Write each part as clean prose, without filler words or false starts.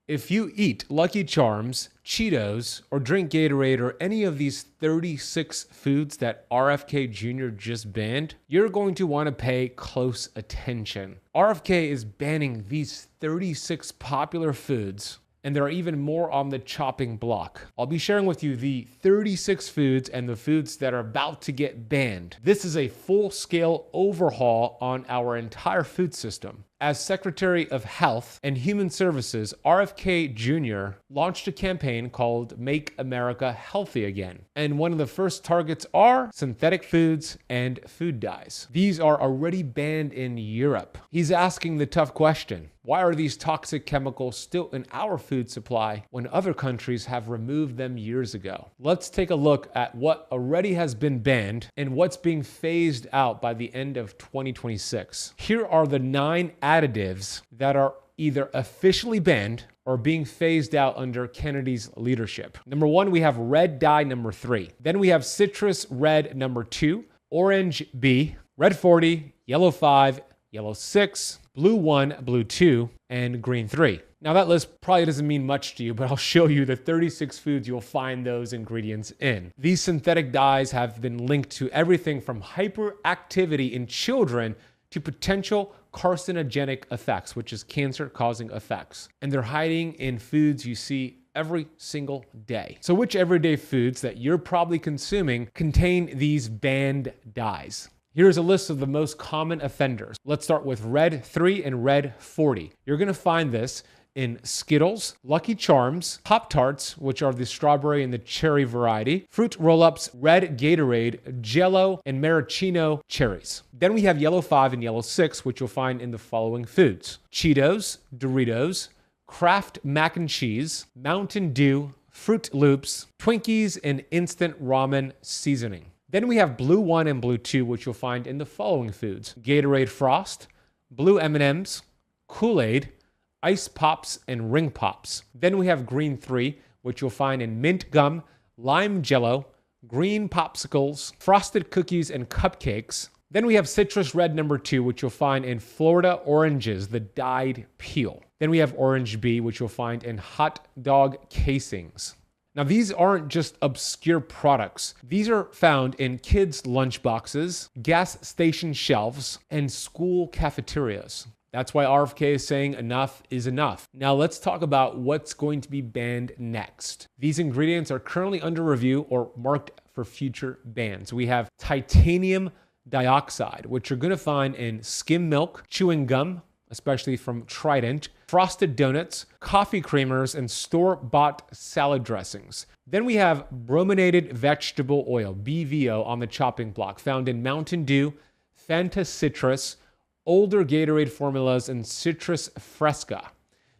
If you eat Lucky Charms, Cheetos, or drink Gatorade or any of these 36 foods that RFK Jr. just banned, you're going to want to pay close attention. RFK is banning these 36 popular foods, and there are even more on the chopping block. I'll be sharing with you the 36 foods and the foods that are about to get banned. This is a full-scale overhaul on our entire food system. As Secretary of Health and Human Services, RFK Jr. launched a campaign called Make America Healthy Again. And one of the first targets are synthetic foods and food dyes. These are already banned in Europe. He's asking the tough question: why are these toxic chemicals still in our food supply when other countries have removed them years ago? Let's take a look at what already has been banned and what's being phased out by the end of 2026. Here are the 9 additives that are either officially banned or being phased out under Kennedy's leadership. Number 1, we have red dye number 3. Then we have citrus red number 2, orange B, red 40, yellow 5, yellow 6, blue 1, blue 2, and green 3. Now that list probably doesn't mean much to you, but I'll show you the 36 foods you'll find those ingredients in. These synthetic dyes have been linked to everything from hyperactivity in children to potential carcinogenic effects, which is cancer-causing effects. And they're hiding in foods you see every single day. So which everyday foods that you're probably consuming contain these banned dyes? Here's a list of the most common offenders. Let's start with red 3 and red 40. You're gonna find this in Skittles, Lucky Charms, Pop-Tarts, which are the strawberry and the cherry variety, Fruit Roll-Ups, red Gatorade, Jell-O, and maraschino cherries. Then we have yellow 5 and yellow 6, which you'll find in the following foods: Cheetos, Doritos, Kraft Mac and Cheese, Mountain Dew, Fruit Loops, Twinkies, and instant ramen seasoning. Then we have blue 1 and blue 2, which you'll find in the following foods: Gatorade Frost, blue M&Ms, Kool-Aid, Ice Pops, and Ring Pops. Then we have green 3, which you'll find in mint gum, lime jello, green popsicles, frosted cookies, and cupcakes. Then we have citrus red number 2, which you'll find in Florida oranges, the dyed peel. Then we have orange B, which you'll find in hot dog casings. Now, these aren't just obscure products. These are found in kids' lunchboxes, gas station shelves, and school cafeterias. That's why RFK is saying enough is enough. Now let's talk about what's going to be banned next. These ingredients are currently under review or marked for future bans. We have titanium dioxide, which you're going to find in skim milk, chewing gum, especially from Trident, frosted donuts, coffee creamers, and store-bought salad dressings. Then we have brominated vegetable oil, BVO, on the chopping block, found in Mountain Dew, Fanta Citrus, older Gatorade formulas, and Citrus Fresca.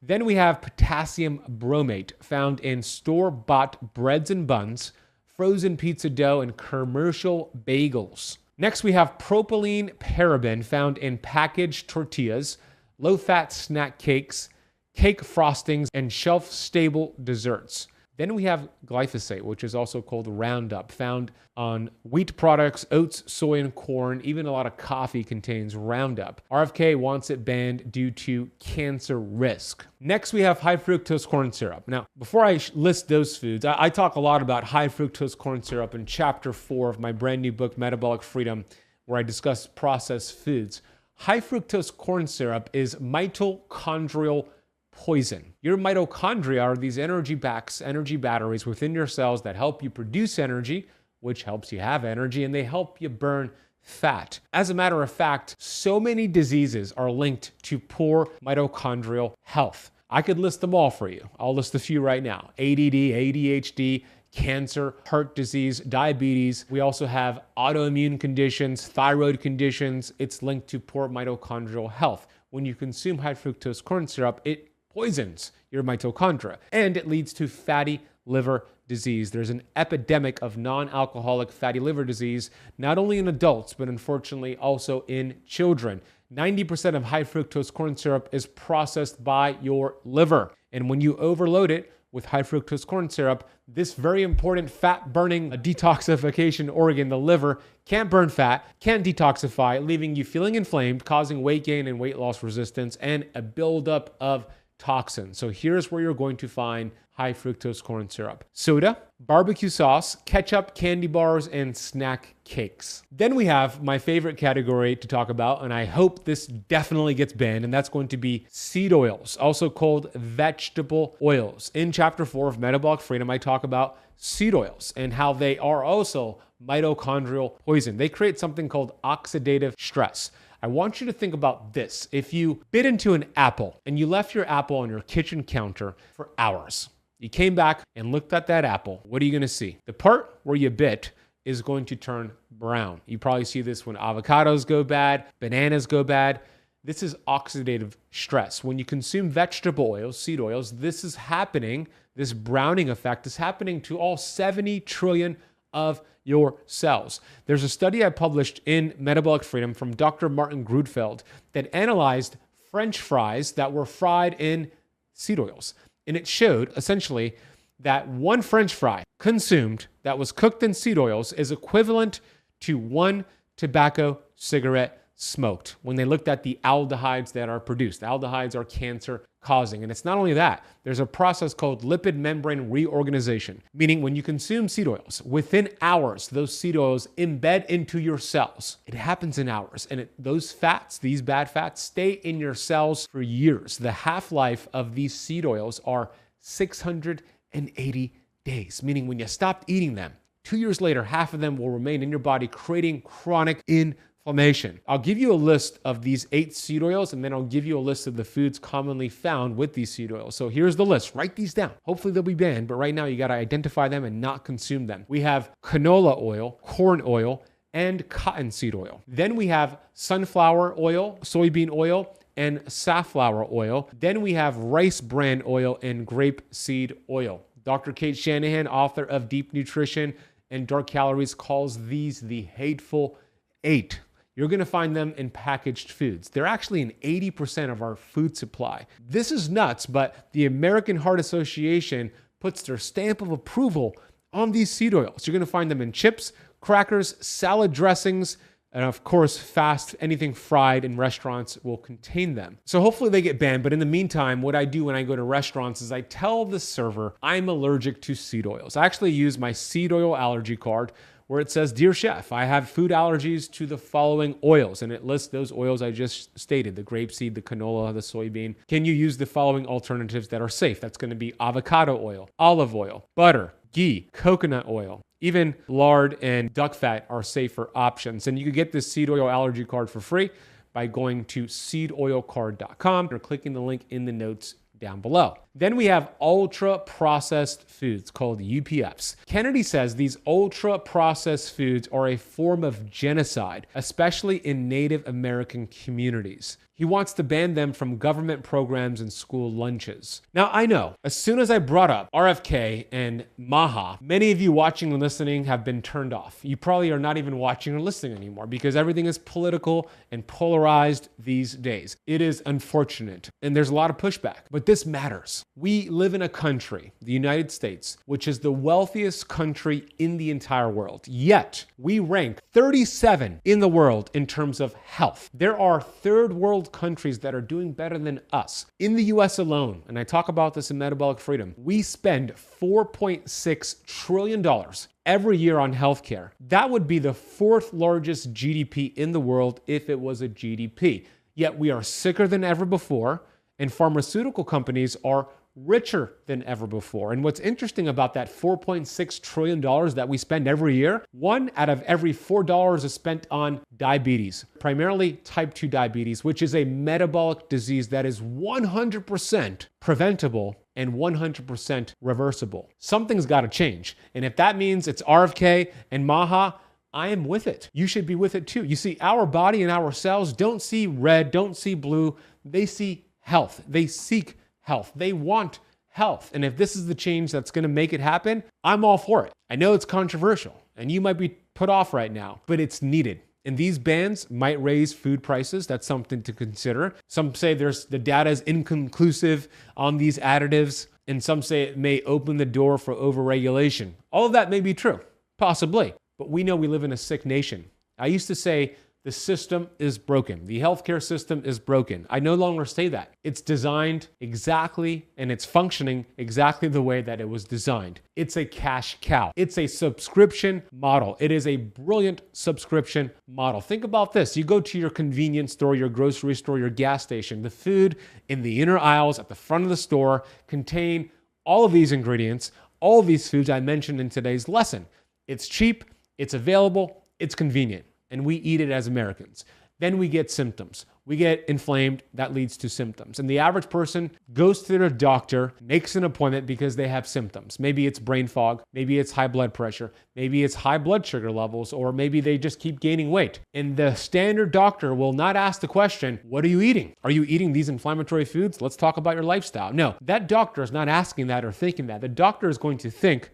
Then we have potassium bromate, found in store-bought breads and buns, frozen pizza dough, and commercial bagels. Next, we have propylene paraben, found in packaged tortillas, low-fat snack cakes, cake frostings, and shelf-stable desserts. Then we have glyphosate, which is also called Roundup, found on wheat products, oats, soy, and corn. Even a lot of coffee contains Roundup. RFK wants it banned due to cancer risk. Next, we have high fructose corn syrup. Now, before I list those foods, I talk a lot about high fructose corn syrup in chapter 4 of my brand new book, Metabolic Freedom, where I discuss processed foods. High fructose corn syrup is mitochondrial poison. Your mitochondria are these energy batteries within your cells that help you produce energy, which helps you have energy, and they help you burn fat. As a matter of fact, so many diseases are linked to poor mitochondrial health. I could list them all for you. I'll list a few right now: ADD, ADHD, cancer, heart disease, diabetes. We also have autoimmune conditions, thyroid conditions. It's linked to poor mitochondrial health. When you consume high fructose corn syrup, it poisons your mitochondria, and it leads to fatty liver disease. There's an epidemic of non-alcoholic fatty liver disease, not only in adults, but unfortunately also in children. 90% of high fructose corn syrup is processed by your liver. And when you overload it with high fructose corn syrup, this very important fat-burning detoxification organ, the liver, can't burn fat, can't detoxify, leaving you feeling inflamed, causing weight gain and weight loss resistance, and a buildup of toxins. So here's where you're going to find high fructose corn syrup: soda, barbecue sauce, ketchup, candy bars, and snack cakes. Then we have my favorite category to talk about, and I hope this definitely gets banned, and that's going to be seed oils, also called vegetable oils. In chapter 4 of Metabolic Freedom, I talk about seed oils and how they are also mitochondrial poison. They create something called oxidative stress. I want you to think about this. If you bit into an apple and you left your apple on your kitchen counter for hours, you came back and looked at that apple, what are you going to see? The part where you bit is going to turn brown. You probably see this when avocados go bad, bananas go bad. This is oxidative stress. When you consume vegetable oils, seed oils, this is happening. This browning effect is happening to all 70 trillion of your cells. There's a study I published in Metabolic Freedom from Dr. Martin Grudfeld that analyzed French fries that were fried in seed oils. And it showed essentially that one French fry consumed that was cooked in seed oils is equivalent to one tobacco cigarette smoked when they looked at the aldehydes that are produced. The aldehydes are cancer causing. And it's not only that, there's a process called lipid membrane reorganization, meaning when you consume seed oils, within hours, those seed oils embed into your cells. It happens in hours. And those fats, these bad fats, stay in your cells for years. The half-life of these seed oils are 680 days, meaning when you stopped eating them, 2 years later, half of them will remain in your body, creating chronic inflammation. I'll give you a list of these 8 seed oils, and then I'll give you a list of the foods commonly found with these seed oils. So here's the list. Write these down. Hopefully they'll be banned, but right now you got to identify them and not consume them. We have canola oil, corn oil, and cottonseed oil. Then we have sunflower oil, soybean oil, and safflower oil. Then we have rice bran oil and grapeseed oil. Dr. Kate Shanahan, author of Deep Nutrition and Dark Calories, calls these the hateful 8. You're going to find them in packaged foods. They're actually in 80% of our food supply. This is nuts, but the American Heart Association puts their stamp of approval on these seed oils. You're going to find them in chips, crackers, salad dressings, and of course, anything fried in restaurants will contain them. So hopefully they get banned. But in the meantime, what I do when I go to restaurants is I tell the server I'm allergic to seed oils. I actually use my seed oil allergy card where it says, "Dear chef, I have food allergies to the following oils." And it lists those oils I just stated: the grapeseed, the canola, the soybean. Can you use the following alternatives that are safe? That's going to be avocado oil, olive oil, butter, ghee, coconut oil. Even lard and duck fat are safer options. And you can get this seed oil allergy card for free by going to seedoilcard.com or clicking the link in the notes down below. Then we have ultra processed foods called UPFs. Kennedy says these ultra processed foods are a form of genocide, especially in Native American communities. He wants to ban them from government programs and school lunches. Now, I know, as soon as I brought up RFK and Maha, many of you watching and listening have been turned off. You probably are not even watching or listening anymore because everything is political and polarized these days. It is unfortunate, and there's a lot of pushback, but this matters. We live in a country, the United States, which is the wealthiest country in the entire world. Yet, we rank 37 in the world in terms of health. There are third world countries that are doing better than us. In the US alone, and I talk about this in Metabolic Freedom, we spend $4.6 trillion every year on healthcare. That would be the 4th largest GDP in the world if it was a GDP. Yet we are sicker than ever before, and pharmaceutical companies are richer than ever before. And what's interesting about that $4.6 trillion that we spend every year, 1 out of every $4 is spent on diabetes, primarily type 2 diabetes, which is a metabolic disease that is 100% preventable and 100% reversible. Something's got to change. And if that means it's RFK and Maha, I am with it. You should be with it too. You see, our body and our cells don't see red, don't see blue. They see health. They seek health. They want health. And if this is the change that's going to make it happen, I'm all for it. I know it's controversial and you might be put off right now, but it's needed. And these bans might raise food prices. That's something to consider. Some say the data is inconclusive on these additives, and some say it may open the door for overregulation. All of that may be true, possibly, but we know we live in a sick nation. I used to say The system is broken. The healthcare system is broken. I no longer say that. It's designed exactly and it's functioning exactly the way that it was designed. It's a cash cow. It's a subscription model. It is a brilliant subscription model. Think about this. You go to your convenience store, your grocery store, your gas station. The food in the inner aisles at the front of the store contain all of these ingredients, all of these foods I mentioned in today's lesson. It's cheap, it's available, it's convenient, and we eat it as Americans. Then we get symptoms. We get inflamed, that leads to symptoms. And the average person goes to their doctor, makes an appointment because they have symptoms. Maybe it's brain fog, maybe it's high blood pressure, maybe it's high blood sugar levels, or maybe they just keep gaining weight. And the standard doctor will not ask the question, what are you eating? Are you eating these inflammatory foods? Let's talk about your lifestyle. No, that doctor is not asking that or thinking that. The doctor is going to think,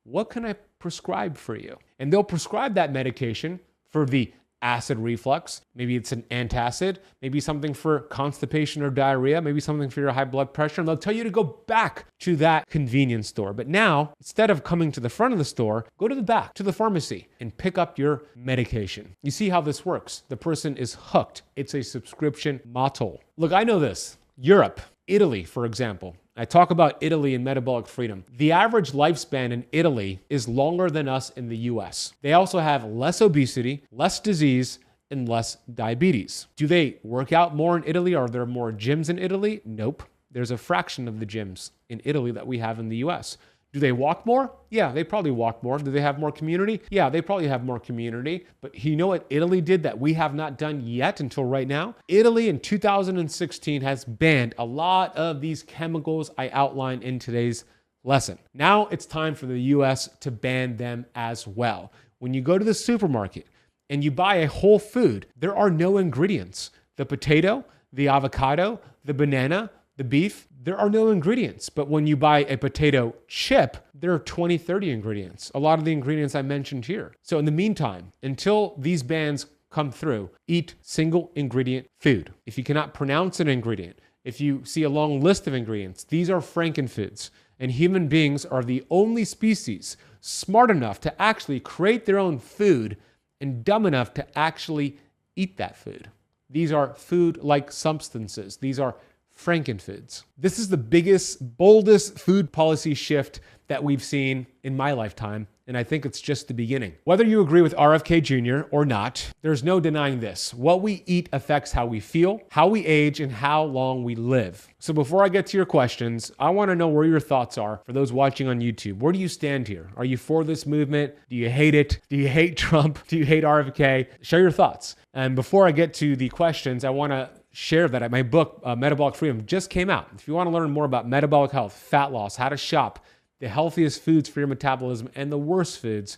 what can I prescribe for you? And they'll prescribe that medication for the acid reflux. Maybe it's an antacid, maybe something for constipation or diarrhea, maybe something for your high blood pressure. And they'll tell you to go back to that convenience store. But now, instead of coming to the front of the store, go to the back, to the pharmacy, and pick up your medication. You see how this works. The person is hooked. It's a subscription model. Look, I know this. Europe, Italy, for example. I talk about Italy and metabolic freedom. The average lifespan in Italy is longer than us in the US. They also have less obesity, less disease, and less diabetes. Do they work out more in Italy? Are there more gyms in Italy? Nope. There's a fraction of the gyms in Italy that we have in the US. Do they walk more? Yeah, they probably walk more. Do they have more community? Yeah, they probably have more community. But you know what Italy did that we have not done yet until right now? Italy in 2016 has banned a lot of these chemicals I outlined in today's lesson. Now it's time for the US to ban them as well. When you go to the supermarket and you buy a whole food, there are no ingredients. The potato, the avocado, the banana, the beef, there are no ingredients. But when you buy a potato chip, there are 20, 30 ingredients. A lot of the ingredients I mentioned here. So in the meantime, until these bans come through, eat single ingredient food. If you cannot pronounce an ingredient, if you see a long list of ingredients, these are frankenfoods. And human beings are the only species smart enough to actually create their own food and dumb enough to actually eat that food. These are food-like substances. These are frankenfoods. This is the biggest, boldest food policy shift that we've seen in my lifetime, and I think it's just the beginning. Whether you agree with RFK Jr. or not, there's no denying this. What we eat affects how we feel, how we age, and how long we live. So before I get to your questions, I want to know where your thoughts are for those watching on YouTube. Where do you stand here? Are you for this movement? Do you hate it? Do you hate Trump? Do you hate RFK? Share your thoughts. And before I get to the questions, I want to share that my book, Metabolic Freedom, just came out. If you want to learn more about metabolic health, fat loss, how to shop the healthiest foods for your metabolism and the worst foods,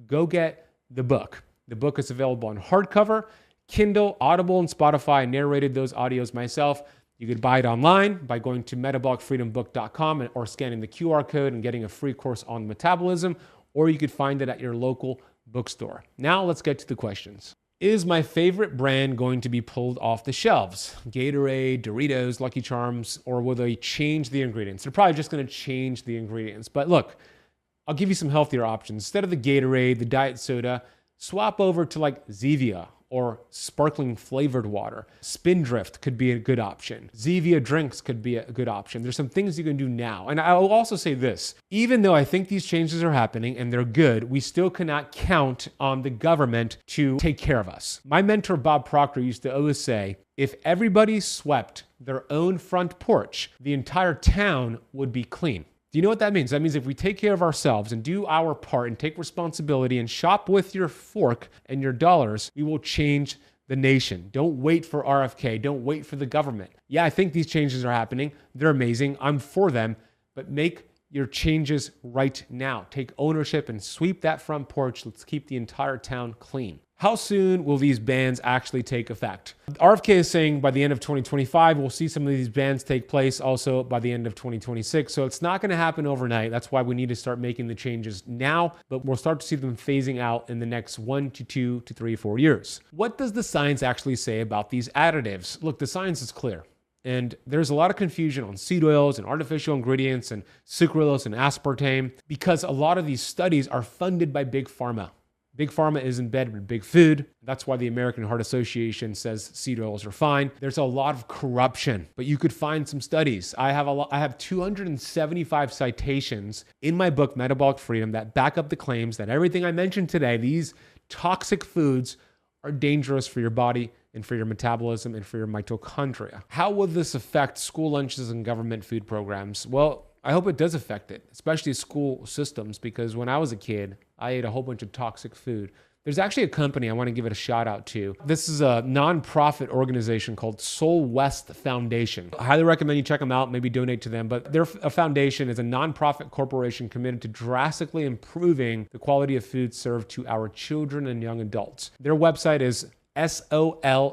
go get the book. The book is available on hardcover, Kindle, Audible, and Spotify. I narrated those audios myself. You could buy it online by going to metabolicfreedombook.com or scanning the QR code and getting a free course on metabolism, or you could find it at your local bookstore. Now let's get to the questions. Is my favorite brand going to be pulled off the shelves? Gatorade, Doritos, Lucky Charms, or will they change the ingredients? They're probably just going to change the ingredients. But look, I'll give you some healthier options. Instead of the Gatorade, the diet soda, swap over to like Zevia or sparkling flavored water. Spindrift could be a good option. Zevia drinks could be a good option. There's some things you can do now. And I will also say this, even though I think these changes are happening and they're good, we still cannot count on the government to take care of us. My mentor, Bob Proctor, used to always say, if everybody swept their own front porch, the entire town would be clean. Do you know what that means? That means if we take care of ourselves and do our part and take responsibility and shop with your fork and your dollars, we will change the nation. Don't wait for RFK. Don't wait for the government. Yeah, I think these changes are happening. They're amazing. I'm for them, but make your changes right now. Take ownership and sweep that front porch. Let's keep the entire town clean. How soon will these bans actually take effect? RFK is saying by the end of 2025, we'll see some of these bans take place also by the end of 2026. So it's not going to happen overnight. That's why we need to start making the changes now, but we'll start to see them phasing out in the next 1 to 2 to 3, 4 years. What does the science actually say about these additives? Look, the science is clear. And there's a lot of confusion on seed oils and artificial ingredients and sucralose and aspartame because a lot of these studies are funded by big pharma. Big Pharma is in bed with big food. That's why the American Heart Association says seed oils are fine. There's a lot of corruption, but you could find some studies. I have 275 citations in my book, Metabolic Freedom, that back up the claims that everything I mentioned today, these toxic foods are dangerous for your body and for your metabolism and for your mitochondria. How will this affect school lunches and government food programs? Well, I hope it does affect it, especially school systems, because when I was a kid, I ate a whole bunch of toxic food. There's actually a company I want to give it a shout out to. This is a nonprofit organization called Soul West Foundation. I highly recommend you check them out, maybe donate to them. But their foundation is a nonprofit corporation committed to drastically improving the quality of food served to our children and young adults. Their website is sol-west.org,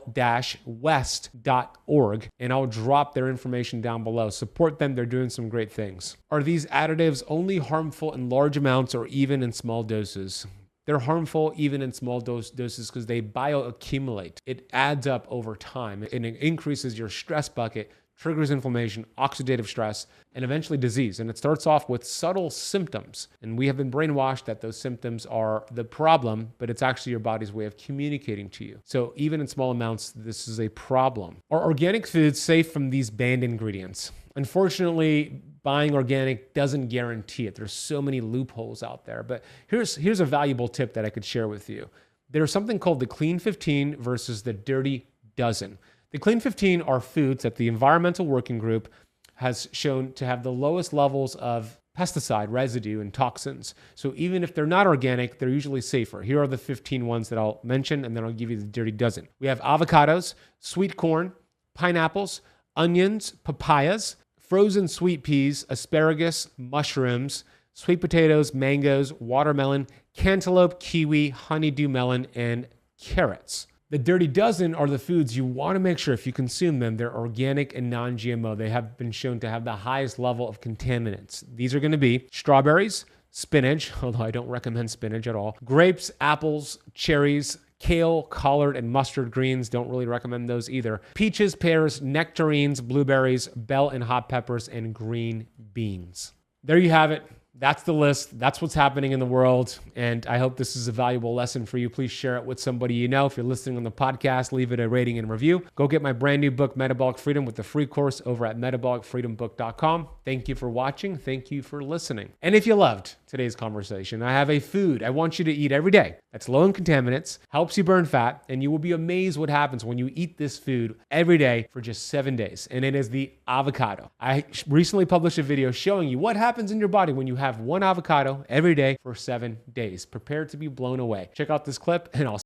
and I'll drop their information down below. Support them. They're doing some great things. Are these additives only harmful in large amounts or even in small doses? They're harmful even in small doses because they bioaccumulate. It adds up over time, and it increases your stress bucket, triggers inflammation, oxidative stress, and eventually disease. And it starts off with subtle symptoms. And we have been brainwashed that those symptoms are the problem, but it's actually your body's way of communicating to you. So even in small amounts, this is a problem. Are organic foods safe from these banned ingredients? Unfortunately, buying organic doesn't guarantee it. There's so many loopholes out there. But here's a valuable tip that I could share with you. There's something called the Clean 15 versus the Dirty Dozen. The Clean 15 are foods that the Environmental Working Group has shown to have the lowest levels of pesticide residue and toxins. So even if they're not organic, they're usually safer. Here are the 15 ones that I'll mention, and then I'll give you the Dirty Dozen. We have avocados, sweet corn, pineapples, onions, papayas, frozen sweet peas, asparagus, mushrooms, sweet potatoes, mangoes, watermelon, cantaloupe, kiwi, honeydew melon, and carrots. The Dirty Dozen are the foods you want to make sure if you consume them, they're organic and non-GMO. They have been shown to have the highest level of contaminants. These are going to be strawberries, spinach, although I don't recommend spinach at all, grapes, apples, cherries, kale, collard, and mustard greens. Don't really recommend those either. Peaches, pears, nectarines, blueberries, bell and hot peppers, and green beans. There you have it. That's the list. That's what's happening in the world. And I hope this is a valuable lesson for you. Please share it with somebody you know. If you're listening on the podcast, leave it a rating and review. Go get my brand new book, Metabolic Freedom, with the free course over at metabolicfreedombook.com. Thank you for watching. Thank you for listening. And if you loved today's conversation, I have a food I want you to eat every day that's low in contaminants, helps you burn fat, and you will be amazed what happens when you eat this food every day for just 7 days. And it is the avocado. I recently published a video showing you what happens in your body when you have one avocado every day for 7 days. Prepare to be blown away. Check out this clip, and I'll